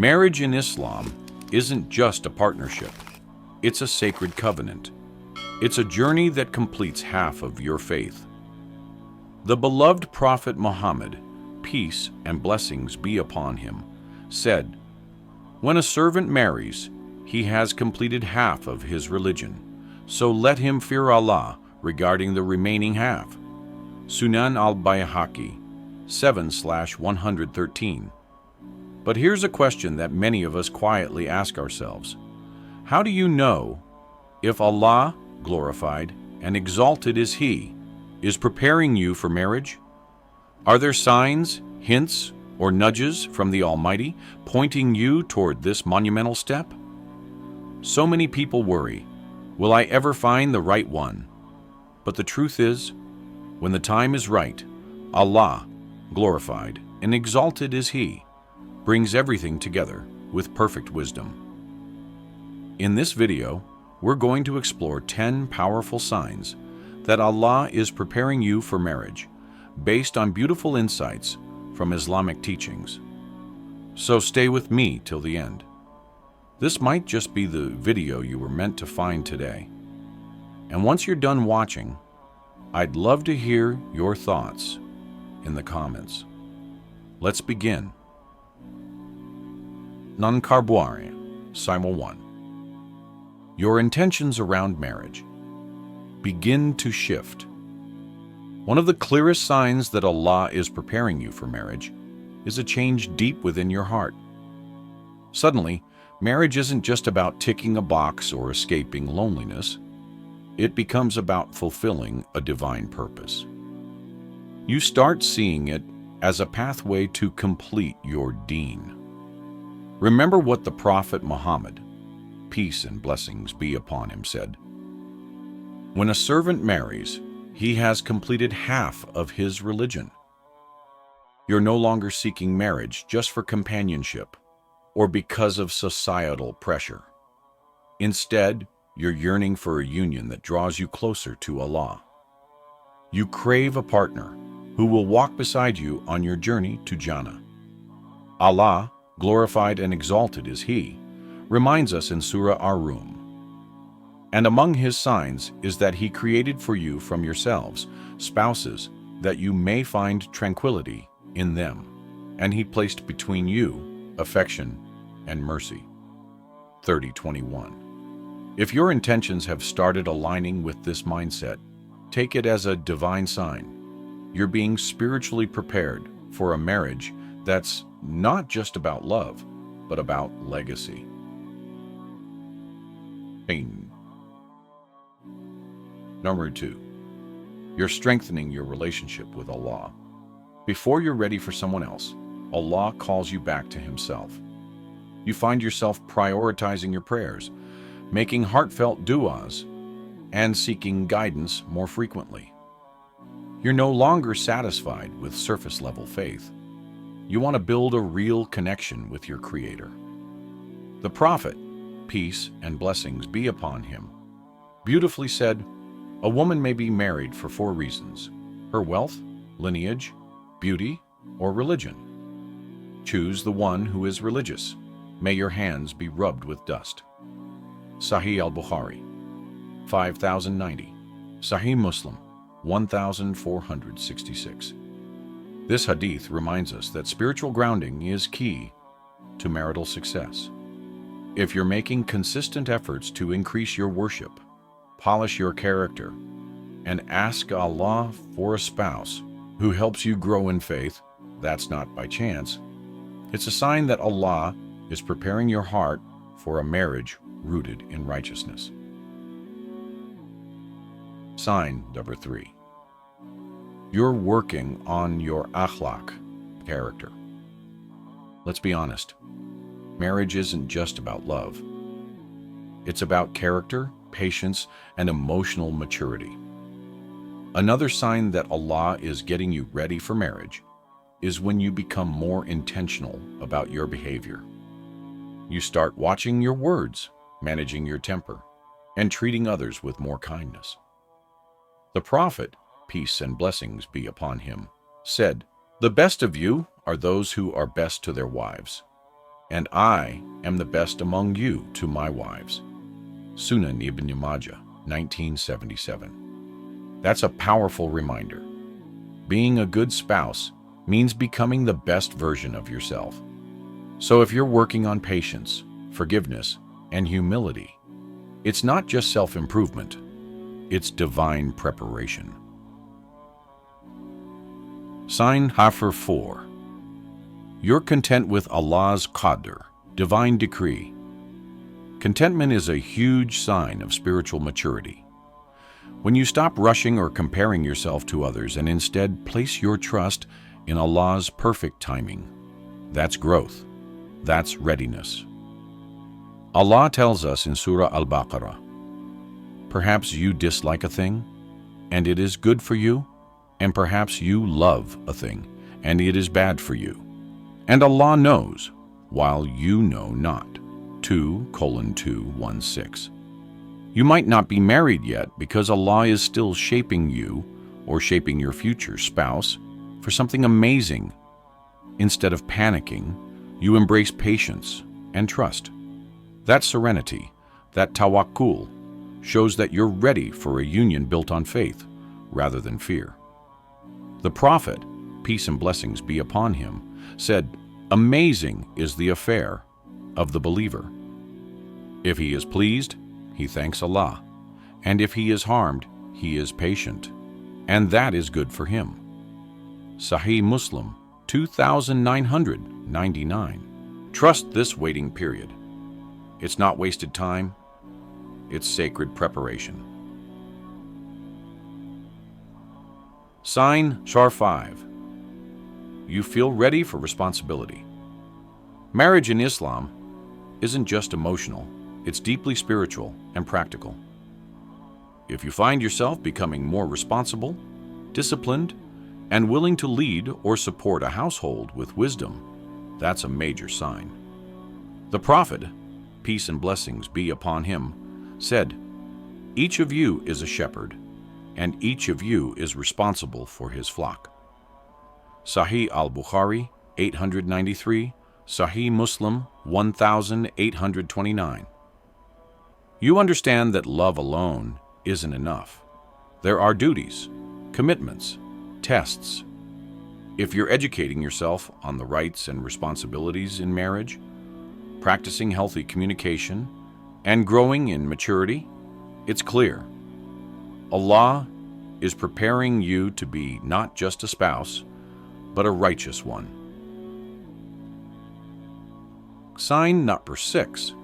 Marriage in Islam isn't just a partnership. It's a sacred covenant. It's a journey that completes half of your faith. The beloved Prophet Muhammad, peace and blessings be upon him, said, "When a servant marries, he has completed half of his religion, so let him fear Allah regarding the remaining half." Sunan al-Bayhaqi, 7/113. But here's a question that many of us quietly ask ourselves. How do you know if Allah, glorified and exalted is He, is preparing you for marriage? Are there signs, hints, or nudges from the Almighty pointing you toward this monumental step? So many people worry, will I ever find the right one? But the truth is, when the time is right, Allah, glorified and exalted is He, brings everything together with perfect wisdom. In this video, we're going to explore 10 powerful signs that Allah is preparing you for marriage, based on beautiful insights from Islamic teachings. So stay with me till the end. This might just be the video you were meant to find today. And once you're done watching, I'd love to hear your thoughts in the comments. Let's begin. Non carboare, Simul 1. Your intentions around marriage begin to shift. One of the clearest signs that Allah is preparing you for marriage is a change deep within your heart. Suddenly, marriage isn't just about ticking a box or escaping loneliness. It becomes about fulfilling a divine purpose. You start seeing it as a pathway to complete your Deen. Remember what the Prophet Muhammad, peace and blessings be upon him, said. When a servant marries, he has completed half of his religion. You're no longer seeking marriage just for companionship or because of societal pressure. Instead, you're yearning for a union that draws you closer to Allah. You crave a partner who will walk beside you on your journey to Jannah. Allah, glorified and exalted is He, reminds us in Surah Ar-Rum. And among His signs is that He created for you from yourselves spouses, that you may find tranquility in them, and He placed between you affection and mercy. 30:21. If your intentions have started aligning with this mindset, take it as a divine sign. You're being spiritually prepared for a marriage that's not just about love, but about legacy. Number 2. You're strengthening your relationship with Allah. Before you're ready for someone else, Allah calls you back to Himself. You find yourself prioritizing your prayers, making heartfelt du'as, and seeking guidance more frequently. You're no longer satisfied with surface-level faith. You want to build a real connection with your Creator. The Prophet, peace and blessings be upon him, beautifully said, "A woman may be married for 4 reasons: her wealth, lineage, beauty, or religion. Choose the one who is religious. May your hands be rubbed with dust." Sahih al-Bukhari, 5090. Sahih Muslim, 1466. This hadith reminds us that spiritual grounding is key to marital success. If you're making consistent efforts to increase your worship, polish your character, and ask Allah for a spouse who helps you grow in faith, that's not by chance. It's a sign that Allah is preparing your heart for a marriage rooted in righteousness. Sign number 3. You're working on your akhlaq, character. Let's be honest. Marriage isn't just about love. It's about character, patience, and emotional maturity. Another sign that Allah is getting you ready for marriage is when you become more intentional about your behavior. You start watching your words, managing your temper, and treating others with more kindness. The Prophet, peace and blessings be upon him, said, "The best of you are those who are best to their wives, and I am the best among you to my wives. Sunan ibn Majah, 1977. That's a powerful reminder. Being a good spouse means becoming the best version of yourself. So if you're working on patience, forgiveness, and humility, it's not just self-improvement, it's divine preparation. Sign Hafr 4. You're content with Allah's qadr, divine decree. Contentment is a huge sign of spiritual maturity. When you stop rushing or comparing yourself to others and instead place your trust in Allah's perfect timing, that's growth. That's readiness. Allah tells us in Surah Al-Baqarah, perhaps you dislike a thing, and it is good for you, and perhaps you love a thing, and it is bad for you. And Allah knows, while you know not. 2:2:16. You might not be married yet because Allah is still shaping you or shaping your future spouse for something amazing. Instead of panicking, you embrace patience and trust. That serenity, that tawakkul, shows that you're ready for a union built on faith rather than fear. The Prophet, peace and blessings be upon him, said, "Amazing is the affair of the believer. If he is pleased, he thanks Allah, and if he is harmed, he is patient, and that is good for him." Sahih Muslim, 2999. Trust this waiting period. It's not wasted time, it's sacred preparation. Sign Shar 5. You feel ready for responsibility. Marriage in Islam isn't just emotional, it's deeply spiritual and practical. If you find yourself becoming more responsible, disciplined, and willing to lead or support a household with wisdom, that's a major sign. The Prophet, peace and blessings be upon him, said, "Each of you is a shepherd, and each of you is responsible for his flock." Sahih al-Bukhari, 893, Sahih Muslim, 1829. You understand that love alone isn't enough. There are duties, commitments, tests. If you're educating yourself on the rights and responsibilities in marriage, practicing healthy communication, and growing in maturity, it's clear. Allah is preparing you to be not just a spouse, but a righteous one. Sign number 6.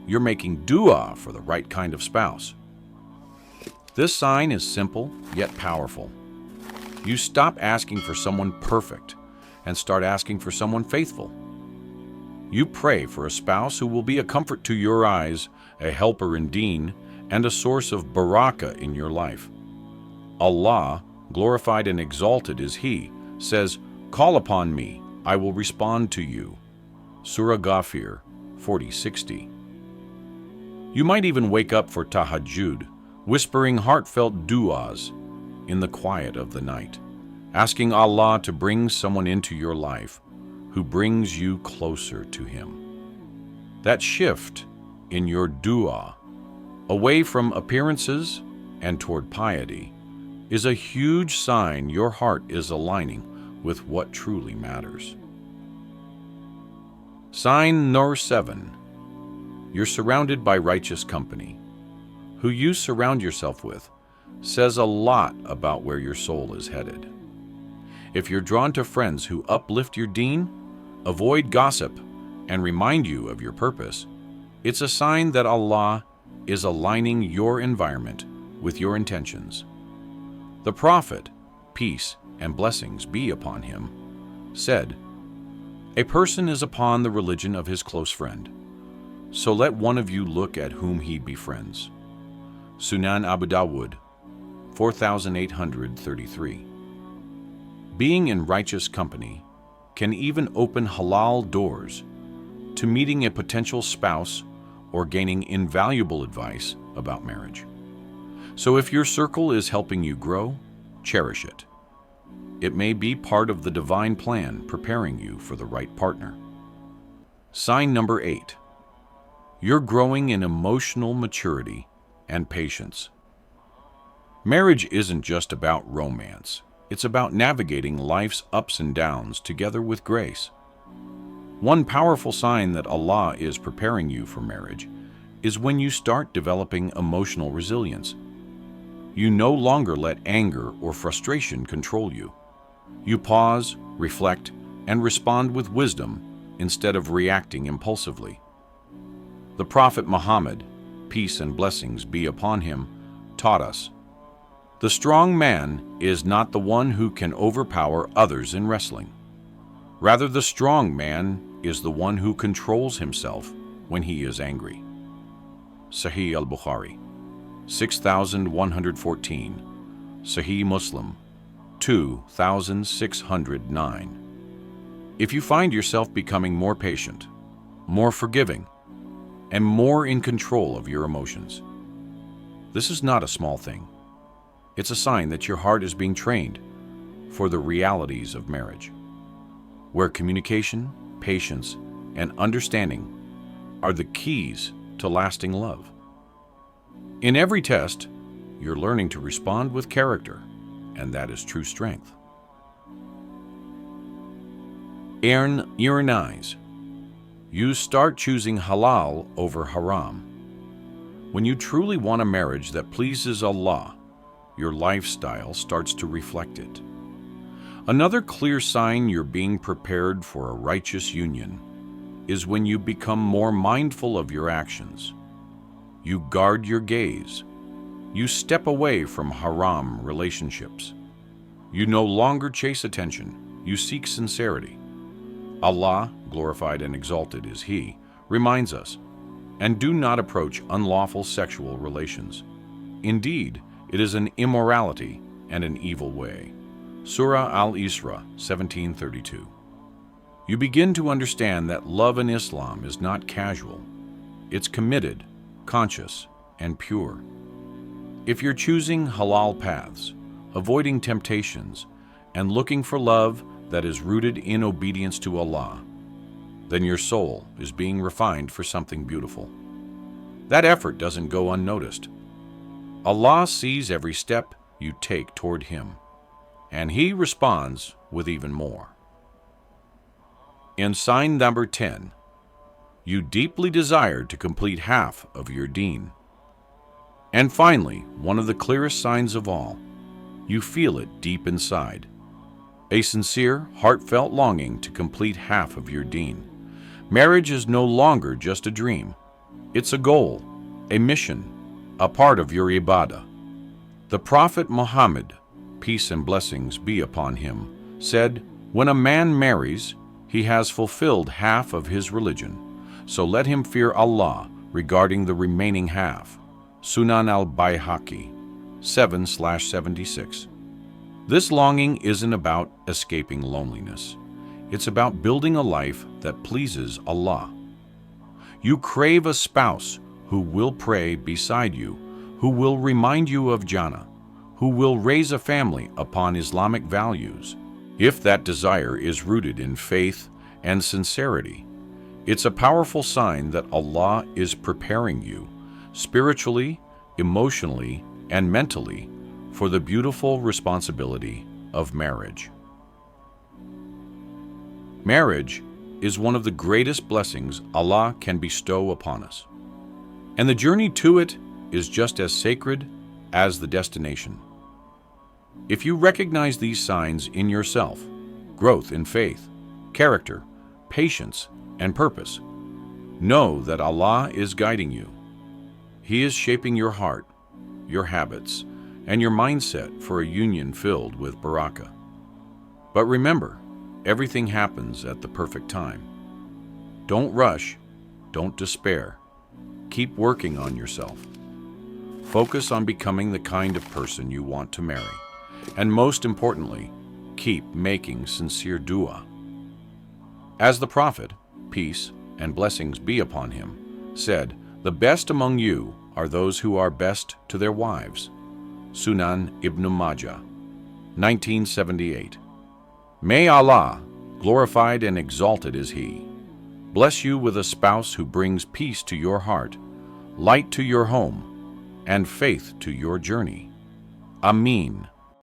You're making dua for the right kind of spouse. This sign is simple yet powerful. You stop asking for someone perfect and start asking for someone faithful. You pray for a spouse who will be a comfort to your eyes, a helper in Deen, and a source of barakah in your life. Allah, glorified and exalted is He, says, "Call upon me, I will respond to you." Surah Ghafir, 40:60. You might even wake up for tahajjud, whispering heartfelt du'as in the quiet of the night, asking Allah to bring someone into your life who brings you closer to Him. That shift in your dua, away from appearances and toward piety, is a huge sign your heart is aligning with what truly matters. Sign Nur 7. You're surrounded by righteous company. Who you surround yourself with says a lot about where your soul is headed. If you're drawn to friends who uplift your deen, avoid gossip, and remind you of your purpose, it's a sign that Allah is aligning your environment with your intentions. The Prophet, peace and blessings be upon him, said, "A person is upon the religion of his close friend, so let one of you look at whom he befriends." Sunan Abu Dawud, 4833. Being in righteous company can even open halal doors to meeting a potential spouse or gaining invaluable advice about marriage. So if your circle is helping you grow, cherish it. It may be part of the divine plan preparing you for the right partner. Sign number 8. You're growing in emotional maturity and patience. Marriage isn't just about romance. It's about navigating life's ups and downs together with grace. One powerful sign that Allah is preparing you for marriage is when you start developing emotional resilience. You no longer let anger or frustration control you. You pause, reflect, and respond with wisdom instead of reacting impulsively. The Prophet Muhammad, peace and blessings be upon him, taught us, "The strong man is not the one who can overpower others in wrestling. Rather, the strong man is the one who controls himself when he is angry." Sahih al-Bukhari, 6114, Sahih Muslim, 2609. If you find yourself becoming more patient, more forgiving, and more in control of your emotions, this is not a small thing. It's a sign that your heart is being trained for the realities of marriage, where communication, patience, and understanding are the keys to lasting love. In every test, you're learning to respond with character, and that is true strength. Earn your eyes. You start choosing halal over haram. When you truly want a marriage that pleases Allah, your lifestyle starts to reflect it. Another clear sign you're being prepared for a righteous union is when you become more mindful of your actions. You guard your gaze. You step away from haram relationships. You no longer chase attention. You seek sincerity. Allah, glorified and exalted is He, reminds us, "And do not approach unlawful sexual relations. Indeed, it is an immorality and an evil way." Surah Al-Isra, 1732. You begin to understand that love in Islam is not casual. It's committed, conscious, and pure. If you're choosing halal paths, avoiding temptations, and looking for love that is rooted in obedience to Allah, then your soul is being refined for something beautiful. That effort doesn't go unnoticed. Allah sees every step you take toward Him, and He responds with even more. In sign number 10, you deeply desire to complete half of your Deen. And finally, one of the clearest signs of all, you feel it deep inside. A sincere, heartfelt longing to complete half of your Deen. Marriage is no longer just a dream. It's a goal, a mission, a part of your ibadah. The Prophet Muhammad, peace and blessings be upon him, said, "When a man marries, he has fulfilled half of his religion, so let him fear Allah regarding the remaining half." Sunan al-Baihaqi, 7/76. This longing isn't about escaping loneliness. It's about building a life that pleases Allah. You crave a spouse who will pray beside you, who will remind you of Jannah, who will raise a family upon Islamic values. If that desire is rooted in faith and sincerity, it's a powerful sign that Allah is preparing you spiritually, emotionally, and mentally for the beautiful responsibility of marriage. Marriage is one of the greatest blessings Allah can bestow upon us, and the journey to it is just as sacred as the destination. If you recognize these signs in yourself, growth in faith, character, patience, and purpose, know that Allah is guiding you. He is shaping your heart, your habits, and your mindset for a union filled with barakah. But remember, everything happens at the perfect time. Don't rush, don't despair. Keep working on yourself. Focus on becoming the kind of person you want to marry. And most importantly, keep making sincere dua. As the Prophet, peace and blessings be upon him, said, "The best among you are those who are best to their wives." Sunan Ibn Majah, 1978. May Allah, glorified and exalted is He, bless you with a spouse who brings peace to your heart, light to your home, and faith to your journey. Ameen.